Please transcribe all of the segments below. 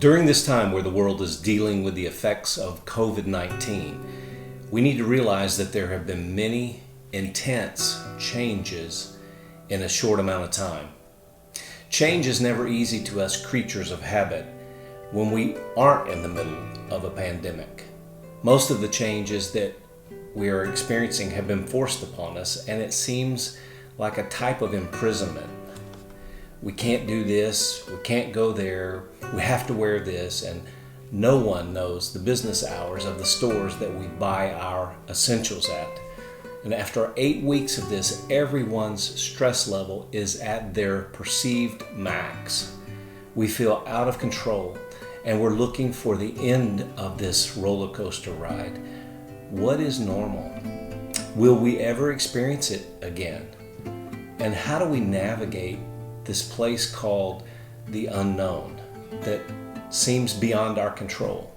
During this time where the world is dealing with the effects of COVID-19, we need to realize that there have been many intense changes in a short amount of time. Change is never easy to us creatures of habit when we aren't in the middle of a pandemic. Most of the changes that we are experiencing have been forced upon us, and it seems like a type of imprisonment. We can't do this, we can't go there, we have to wear this, and no one knows the business hours of the stores that we buy our essentials at. And after 8 weeks of this, everyone's stress level is at their perceived max. We feel out of control, and we're looking for the end of this roller coaster ride. What is normal? Will we ever experience it again? And how do we navigate this place called the unknown that seems beyond our control?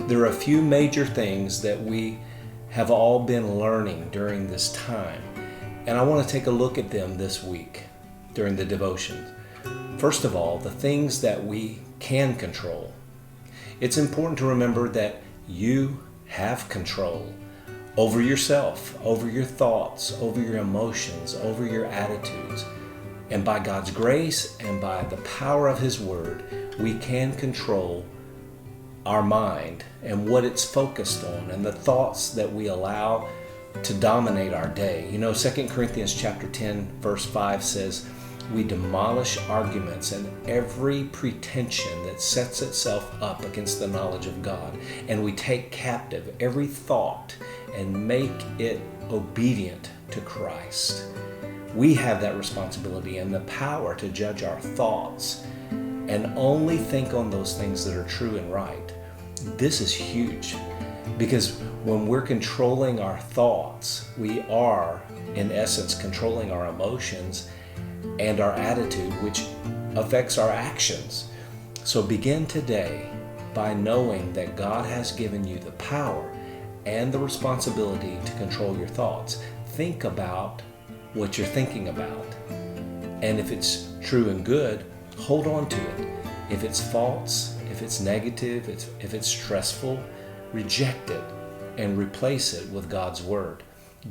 There are a few major things that we have all been learning during this time, and I want to take a look at them this week during the devotion. First of all, the things that we can control. It's important to remember that you have control over yourself, over your thoughts, over your emotions, over your attitudes. And by God's grace and by the power of His Word, we can control our mind and what it's focused on and the thoughts that we allow to dominate our day. 2 Corinthians chapter 10, verse 5 says, we demolish arguments and every pretension that sets itself up against the knowledge of God, and we take captive every thought and make it obedient to Christ. We have that responsibility and the power to judge our thoughts and only think on those things that are true and right. This is huge, because when we're controlling our thoughts, we are, in essence, controlling our emotions and our attitude, which affects our actions. So begin today by knowing that God has given you the power and the responsibility to control your thoughts. Think about what you're thinking about. And if it's true and good, hold on to it. If it's false, if it's negative, if it's stressful, reject it and replace it with God's Word.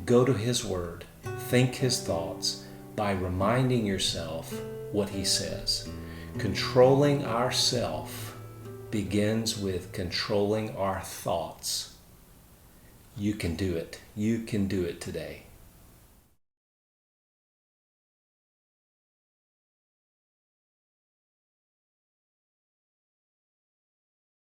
Go to His Word. Think His thoughts by reminding yourself what He says. Controlling ourself begins with controlling our thoughts. You can do it. You can do it today.